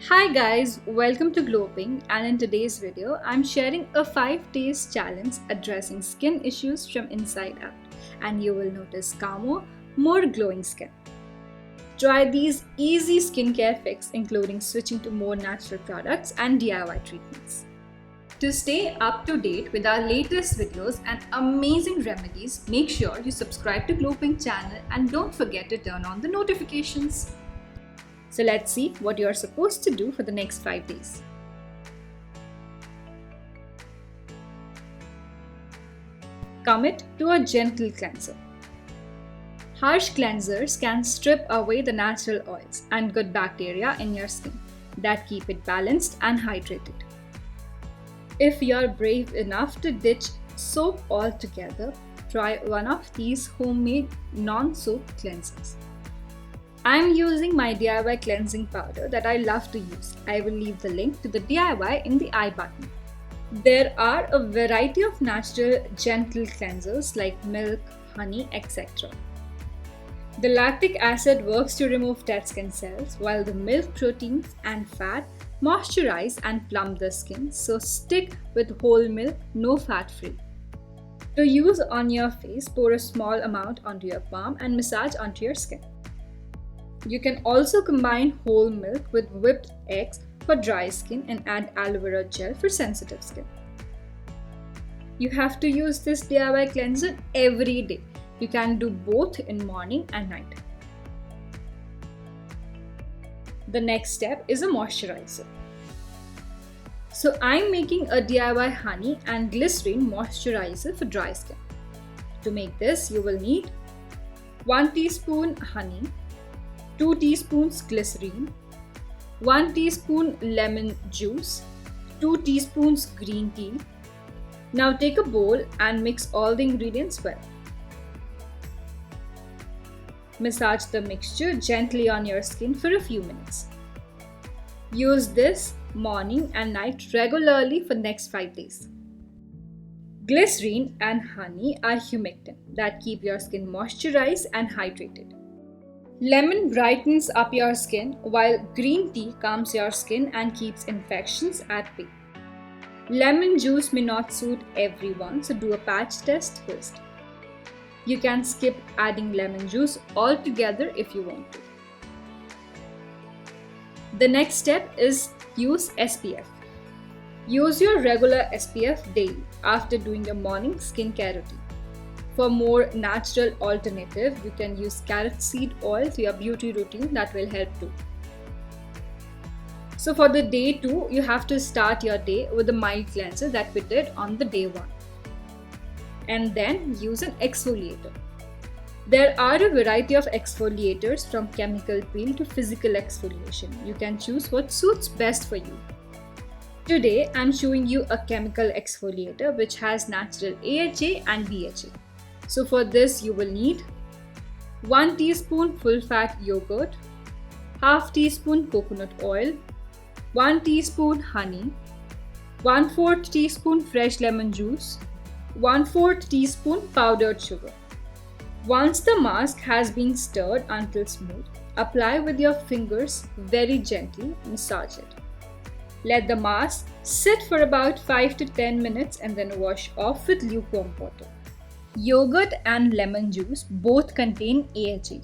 Hi guys, welcome to Glowpink, and in today's video I'm sharing a 5 days challenge addressing skin issues from inside out, and you will notice calmer, more glowing skin. Try these easy skincare fixes including switching to more natural products and DIY treatments. To stay up to date with our latest videos and amazing remedies, make sure you subscribe to Glowpink channel and don't forget to turn on the notifications. So let's see what you are supposed to do for the next 5 days. Commit to a gentle cleanser. Harsh cleansers can strip away the natural oils and good bacteria in your skin that keep it balanced and hydrated. If you're brave enough to ditch soap altogether, try one of these homemade non-soap cleansers. I'm using my DIY cleansing powder that I love to use. I will leave the link to the DIY in the I button. There are a variety of natural gentle cleansers like milk, honey, etc. The lactic acid works to remove dead skin cells, while the milk proteins and fat moisturize and plump the skin, so stick with whole milk, no fat free. To use on your face, pour a small amount onto your palm and massage onto your skin. You can also combine whole milk with whipped eggs for dry skin and add aloe vera gel for sensitive skin. You have to use this DIY cleanser every day. You can do both in morning and night. The next step is a moisturizer. So I'm making a DIY honey and glycerin moisturizer for dry skin. To make this, you will need 1 teaspoon honey, 2 teaspoons glycerin, 1 teaspoon lemon juice, 2 teaspoons green tea. Now take a bowl and mix all the ingredients well. Massage the mixture gently on your skin for a few minutes. Use this morning and night regularly for next 5 days. Glycerin and honey are humectant that keep your skin moisturized and hydrated. Lemon brightens up your skin, while green tea calms your skin and keeps infections at bay. Lemon juice may not suit everyone, so do a patch test first. You can skip adding lemon juice altogether if you want to. The next step is use SPF. Use your regular SPF daily after doing your morning skincare routine. For more natural alternative, you can use carrot seed oil to your beauty routine. That will help too. So for the day 2, you have to start your day with a mild cleanser that we did on the day 1. And then use an exfoliator. There are a variety of exfoliators from chemical peel to physical exfoliation. You can choose what suits best for you. Today, I'm showing you a chemical exfoliator which has natural AHA and BHA. So for this, you will need 1 teaspoon full-fat yogurt, half teaspoon coconut oil, 1 teaspoon honey, 1/4 teaspoon fresh lemon juice, 1/4 teaspoon powdered sugar. Once the mask has been stirred until smooth, apply with your fingers very gently, massage it. Let the mask sit for about 5 to 10 minutes and then wash off with lukewarm water. Yogurt and lemon juice both contain AHA,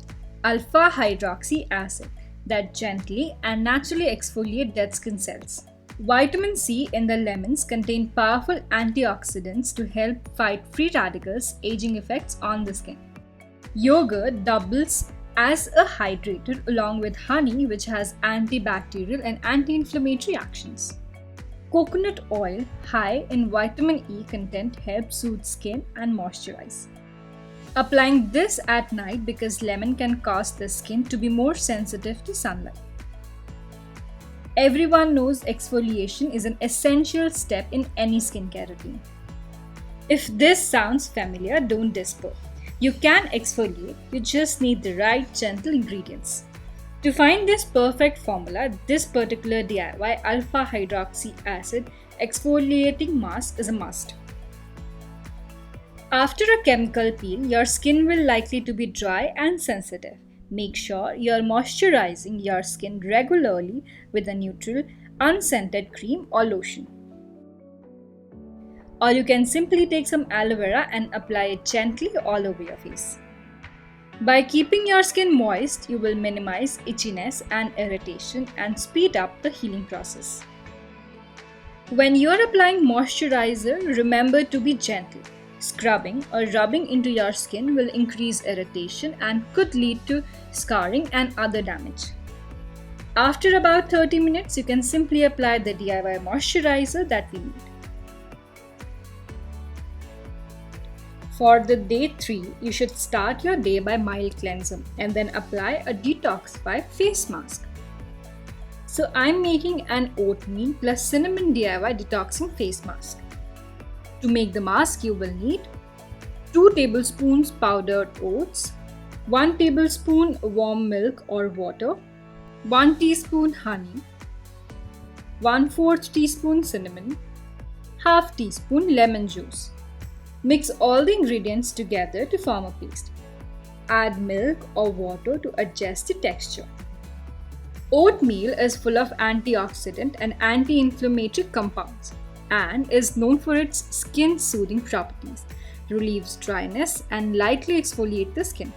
alpha hydroxy acid, that gently and naturally exfoliate dead skin cells. Vitamin C in the lemons contain powerful antioxidants to help fight free radicals, aging effects on the skin. Yogurt doubles as a hydrator along with honey, which has antibacterial and anti-inflammatory actions. Coconut oil, high in vitamin E content, helps soothe skin and moisturize. Applying this at night because lemon can cause the skin to be more sensitive to sunlight. Everyone knows exfoliation is an essential step in any skincare routine. If this sounds familiar, don't despair. You can exfoliate, you just need the right gentle ingredients. To find this perfect formula, this particular DIY alpha hydroxy acid exfoliating mask is a must. After a chemical peel, your skin will likely to be dry and sensitive. Make sure you're moisturizing your skin regularly with a neutral, unscented cream or lotion. Or you can simply take some aloe vera and apply it gently all over your face. By keeping your skin moist, you will minimize itchiness and irritation and speed up the healing process. When you are applying moisturizer, remember to be gentle. Scrubbing or rubbing into your skin will increase irritation and could lead to scarring and other damage. After about 30 minutes, you can simply apply the DIY moisturizer that we need. For the day 3, you should start your day by mild cleanser and then apply a detoxify face mask. So I'm making an oatmeal plus cinnamon DIY detoxing face mask. To make the mask, you will need 2 tablespoons powdered oats, 1 tablespoon warm milk or water, 1 teaspoon honey, 1/4 teaspoon cinnamon, half teaspoon lemon juice. Mix all the ingredients together to form a paste. Add milk or water to adjust the texture. Oatmeal is full of antioxidant and anti-inflammatory compounds and is known for its skin-soothing properties, relieves dryness and lightly exfoliates the skin.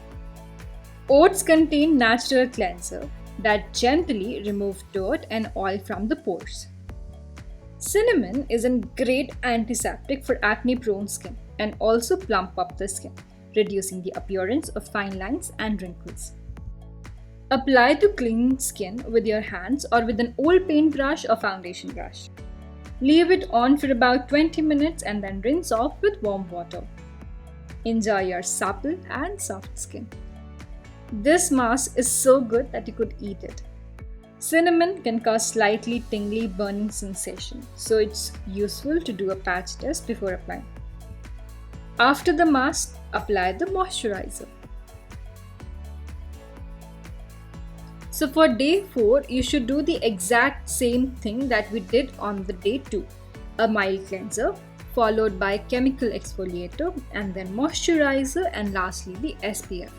Oats contain natural cleanser that gently remove dirt and oil from the pores. Cinnamon is a great antiseptic for acne-prone skin and also plump up the skin, reducing the appearance of fine lines and wrinkles. Apply to clean skin with your hands or with an old paintbrush or foundation brush. Leave it on for about 20 minutes and then rinse off with warm water. Enjoy your supple and soft skin. This mask is so good that you could eat it. Cinnamon can cause slightly tingly burning sensation, so it's useful to do a patch test before applying. After the mask, apply the moisturizer. So for day 4, you should do the exact same thing that we did on the day 2. A mild cleanser, followed by chemical exfoliator, and then moisturizer, and lastly the SPF.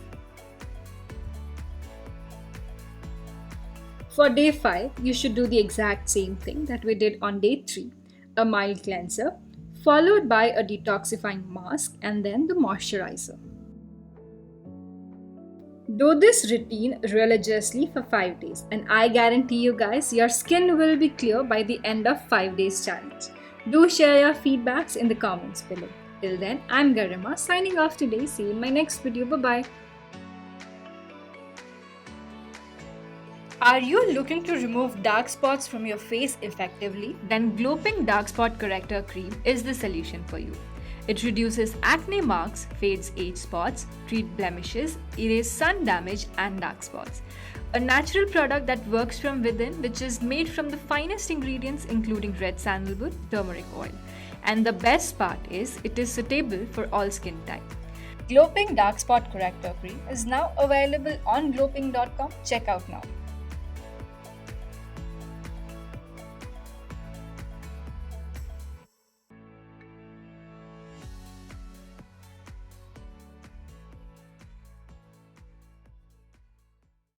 For day 5, you should do the exact same thing that we did on day 3. A mild cleanser, followed by a detoxifying mask, and then the moisturizer. Do this routine religiously for 5 days, and I guarantee you guys, your skin will be clear by the end of 5 days challenge. Do share your feedbacks in the comments below. Till then, I'm Garima signing off today. See you in my next video. Bye-bye. Are you looking to remove dark spots from your face effectively? Then Glowpink Dark Spot Corrector Cream is the solution for you. It reduces acne marks, fades age spots, treats blemishes, erases sun damage and dark spots. A natural product that works from within, which is made from the finest ingredients including red sandalwood, turmeric oil. And the best part is, it is suitable for all skin type. Glowpink Dark Spot Corrector Cream is now available on glowpink.com. Check out now.